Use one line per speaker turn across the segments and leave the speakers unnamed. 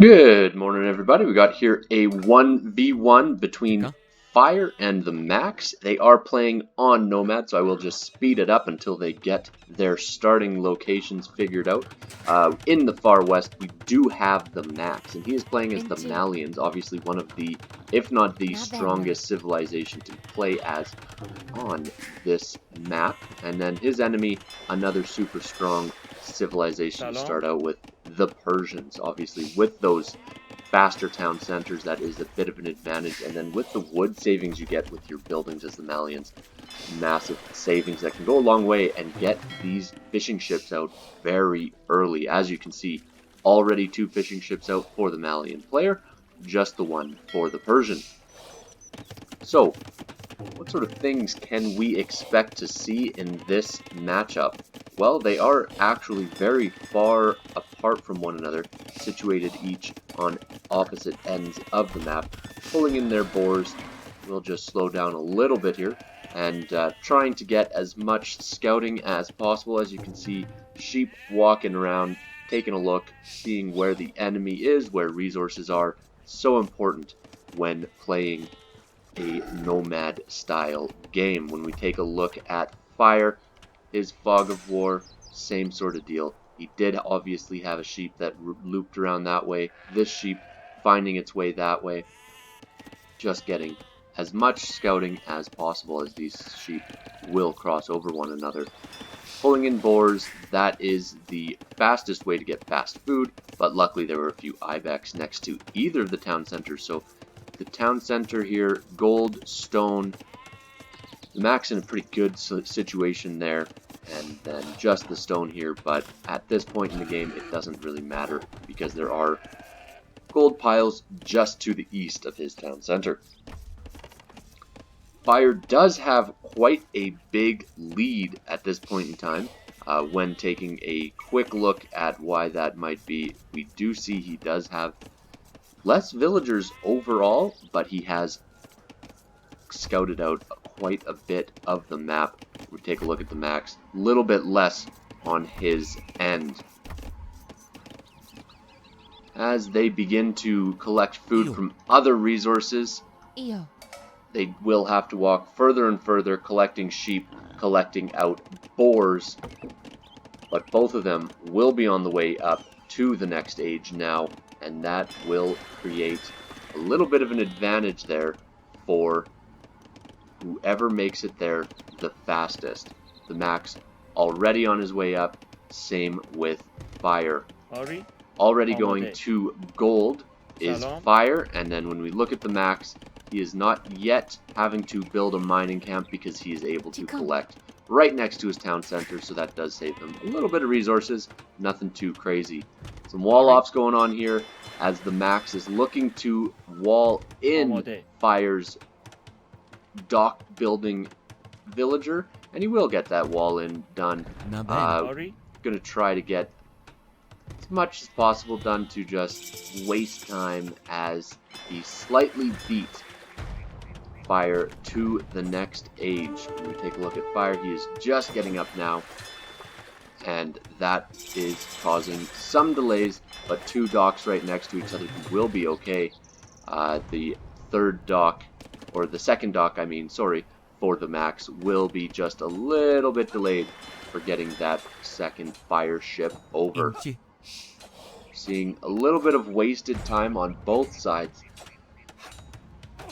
Good morning, everybody. We got here a 1v1 between Fire and TheMax. They are playing on Nomad, so I will just speed it up until they get their starting locations figured out. In the far west, we do have TheMax, and he is playing as the Malians, obviously one of the, if not the strongest civilization to play as on this map. And then his enemy, another super strong civilization to start out with, the Persians. Obviously, with those faster town centers, that is a bit of an advantage. And then with the wood savings you get with your buildings as the Malians, massive savings that can go a long way and get these fishing ships out very early. As you can see, already 2 fishing ships out for the Malian player, just the one for the Persian. So, what sort of things can we expect to see in this matchup? Well, they are actually very far apart from one another, situated each on opposite ends of the map. Pulling in their boars, we'll just slow down a little bit here, and trying to get as much scouting as possible. As you can see, sheep walking around, taking a look, seeing where the enemy is, where resources are. So important when playing a Nomad style game. When we take a look at Fire, his Fog of War, same sort of deal. He did obviously have a sheep that looped around that way. This sheep finding its way that way. Just getting as much scouting as possible, as these sheep will cross over one another. Pulling in boars, that is the fastest way to get fast food, but luckily there were a few ibex next to either of the town centers, so the town center here, gold, stone, Max in a pretty good situation there, and then just the stone here, but at this point in the game it doesn't really matter because there are gold piles just to the east of his town center. Fire does have quite a big lead at this point in time. When taking a quick look at why that might be, we do see he does have less villagers overall, but he has scouted out quite a bit of the map. We take a look at TheMax, a little bit less on his end. As they begin to collect food from other resources, they will have to walk further and further, collecting sheep, collecting out boars, but both of them will be on the way up to the next age now, and that will create a little bit of an advantage there for whoever makes it there the fastest. TheMax already on his way up, same with Fire. Already going to gold is Fire, and then when we look at TheMax, he is not yet having to build a mining camp because he is able to collect right next to his town center, so that does save him a little bit of resources, nothing too crazy. Some wall offs going on here as TheMax is looking to wall in Fire's dock building villager, and he will get that wall in done. Gonna try to get as much as possible done to just waste time as he slightly beat Fire to the next age. When we take a look at Fire, he is just getting up now, and that is causing some delays, but 2 docks right next to each other will be okay. The third dock, or the second dock, I mean, sorry, for TheMax will be just a little bit delayed for getting that second Fire ship over. Seeing a little bit of wasted time on both sides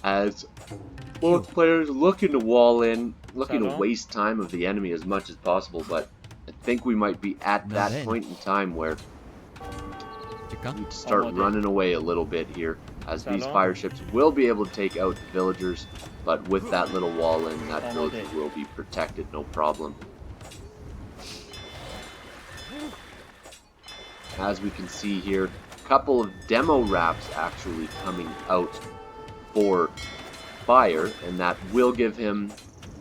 as both players looking to wall in, looking to waste time of the enemy as much as possible, but I think we might be at that point in time where we need to start running away a little bit here, as these fire ships will be able to take out the villagers, but with that little wall in, that villager will be protected, no problem. As we can see here, a couple of demo wraps actually coming out for Fire, and that will give him,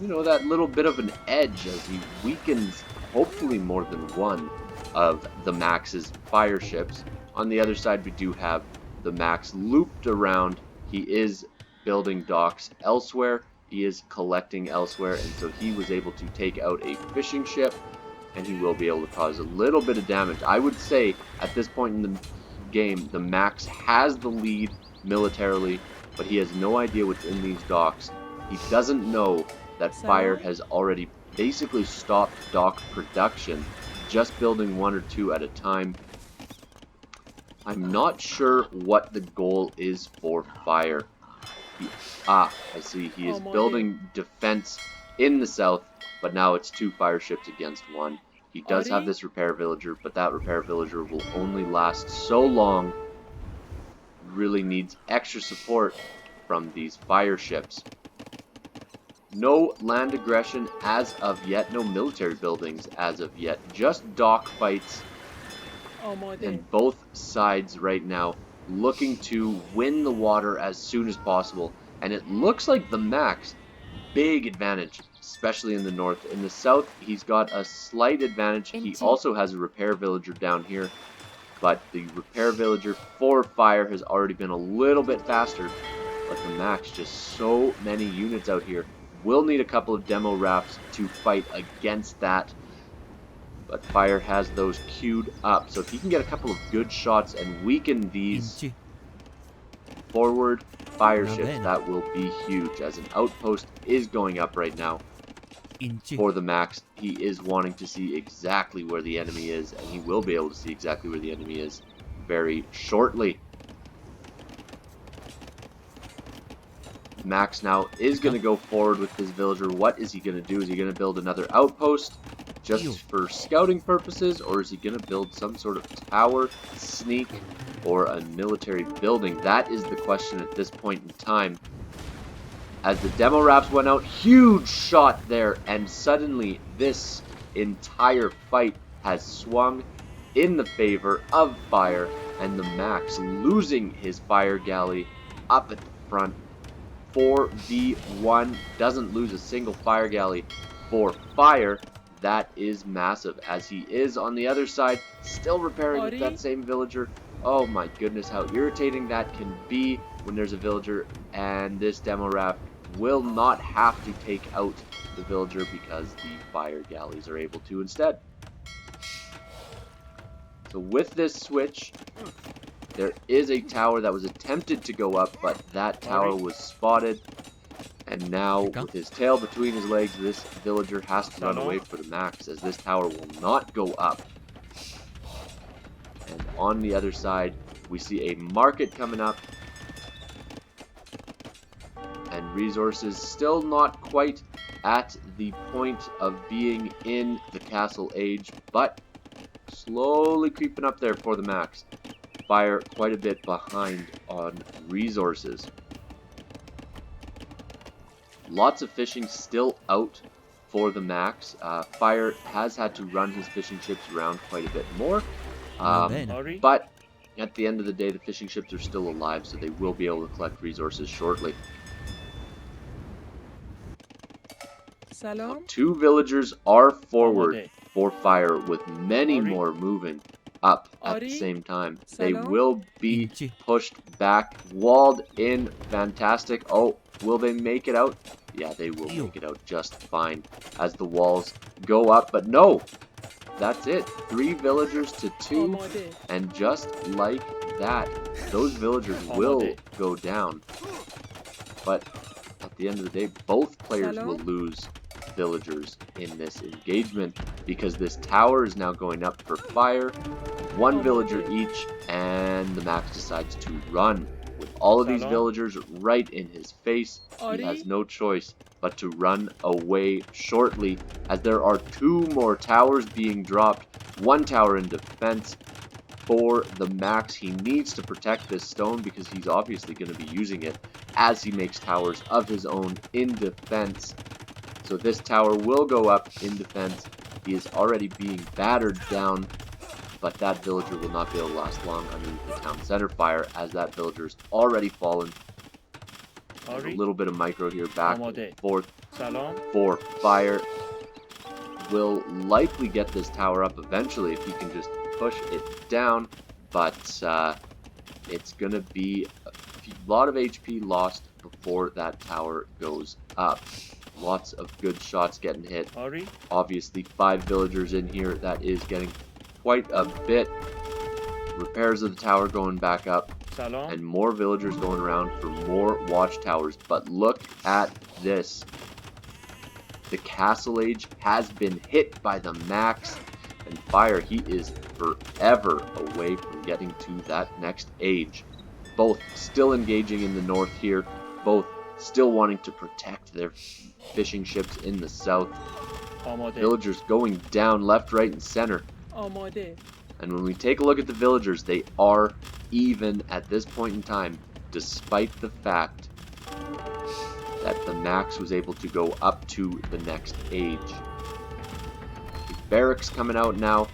you know, that little bit of an edge as he weakens hopefully more than one of TheMax's fire ships. On the other side, we do have TheMax looped around. He is building docks elsewhere. He is collecting elsewhere, and so he was able to take out a fishing ship, and he will be able to cause a little bit of damage. I would say at this point in the game. The Max has the lead militarily, but he has no idea what's in these docks. He doesn't know that Fire has already basically stopped dock production, just building 1 or 2 at a time. I'm not sure what the goal is for Fire. I see. He is building defense in the south, but now it's 2 fire ships against 1. He does have this repair villager, but that repair villager will only last so long. Really needs extra support from these fire ships. No land aggression as of yet, no military buildings as of yet, just dock fights. And both sides right now looking to win the water as soon as possible. And it looks like the Max, big advantage, especially in the north. In the south, he's got a slight advantage. He also has a repair villager down here. But the repair villager for Fire has already been a little bit faster. But the Max, just so many units out here. Will need a couple of demo rafts to fight against that. But Fire has those queued up. So if he can get a couple of good shots and weaken these forward fire ships, that will be huge. As an outpost is going up right now for the Max. He is wanting to see exactly where the enemy is. And he will be able to see exactly where the enemy is very shortly. Max now is going to go forward with his villager. What is he going to do? Is he going to build another outpost just for scouting purposes, or is he going to build some sort of tower, sneak, or a military building? That is the question at this point in time. As the demo rafts went out, huge shot there, and suddenly this entire fight has swung in the favor of Fire, and the Max losing his fire galley up at the front. 4v1, doesn't lose a single fire galley for Fire. That is massive, as he is on the other side, still repairing with that same villager. Oh my goodness, how irritating that can be when there's a villager, and this demo raft will not have to take out the villager because the fire galleys are able to instead. So with this switch, there is a tower that was attempted to go up, but that tower was spotted. And now, with his tail between his legs, this villager has to run away for the Max, as this tower will not go up. And on the other side, we see a market coming up. And resources still not quite at the point of being in the castle age, but slowly creeping up there for the Max. Fire quite a bit behind on resources. Lots of fishing still out for the Max. Fire has had to run his fishing ships around quite a bit more. But at the end of the day, the fishing ships are still alive, so they will be able to collect resources shortly. So 2 villagers are forward for Fire, with many more moving up at the same time. They will be pushed back, walled in, fantastic. Oh, will they make it out? Yeah, they will make it out just fine as the walls go up, but no, that's it. 3 villagers to 2, and just like that, those villagers will go down. But at the end of the day, both players will lose villagers in this engagement, because this tower is now going up for Fire. 1 villager each, and the Max decides to run. With all of these villagers right in his face, he has no choice but to run away shortly, as there are 2 more towers being dropped. 1 tower in defense for the Max. He needs to protect this stone, because he's obviously going to be using it as he makes towers of his own in defense. So this tower will go up in defense. He is already being battered down, but that villager will not be able to last long underneath the town center fire, as that villager is already fallen. There's a little bit of micro here, back and forth for Fire. Will likely get this tower up eventually if he can just push it down, but it's going to be a lot of HP lost before that tower goes up. Lots of good shots getting hit. Obviously 5 villagers in here, that is getting quite a bit. repairs of the tower going back up, and more villagers going around for more watchtowers. But look at this. The Castle Age has been hit by the Max, and Fire, he is forever away from getting to that next age. Both still engaging in the north here, both still wanting to protect their fishing ships in the south. Villagers going down left, right, and center. And when we take a look at the villagers, they are even at this point in time, despite the fact that the Max was able to go up to the next age. The barracks coming out now,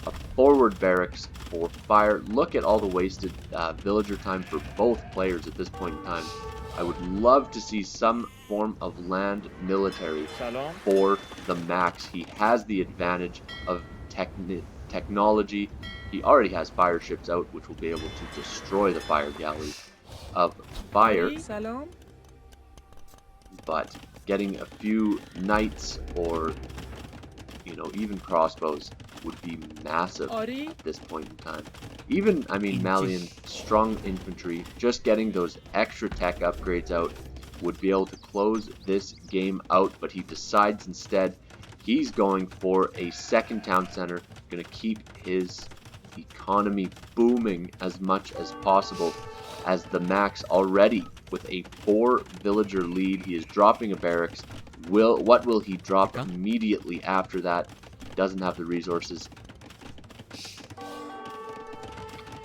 a forward barracks for Fire. Look at all the wasted villager time for both players at this point in time. I would love to see some form of land military for the Max. He has the advantage of technology. He already has fire ships out, which will be able to destroy the fire gallery of Fire. But getting a few knights or, you know, even crossbows would be massive at this point in time. Even, I mean, Malian strong infantry, just getting those extra tech upgrades out would be able to close this game out, but he decides instead he's going for a second town center, going to keep his economy booming as much as possible, as the Max already with a 4 villager lead. He is dropping a barracks. What will he drop immediately after that? He doesn't have the resources.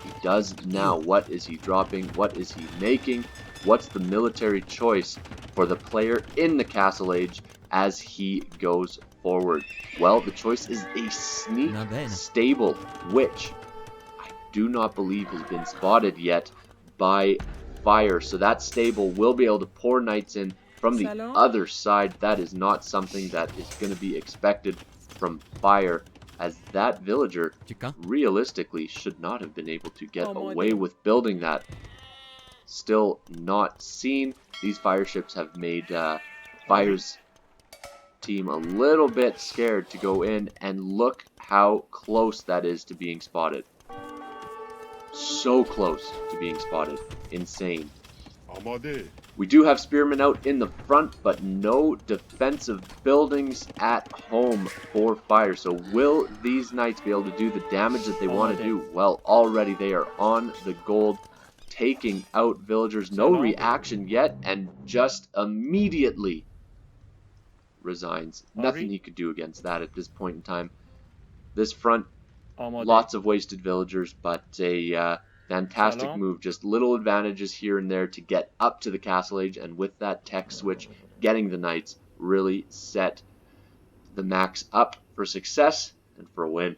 He does now. What is he dropping? What is he making? What's the military choice for the player in the Castle Age as he goes forward? Well, the choice is a sneak stable, which I do not believe has been spotted yet by Fire. So that stable will be able to pour knights in from the other side. That is not something that is going to be expected from Fire, as that villager realistically should not have been able to get away with building that. Still not seen. These fire ships have made Fire's team a little bit scared to go in, and look how close that is to being spotted. So close to being spotted. Insane. We do have spearmen out in the front, but no defensive buildings at home for Fire. So will these knights be able to do the damage that they want to do? Well, already they are on the gold, taking out villagers. No reaction yet, and just immediately resigns. Nothing he could do against that at this point in time. This front, lots of wasted villagers, but a fantastic move. Just little advantages here and there to get up to the Castle Age, and with that tech switch, getting the knights really set the Max up for success and for a win.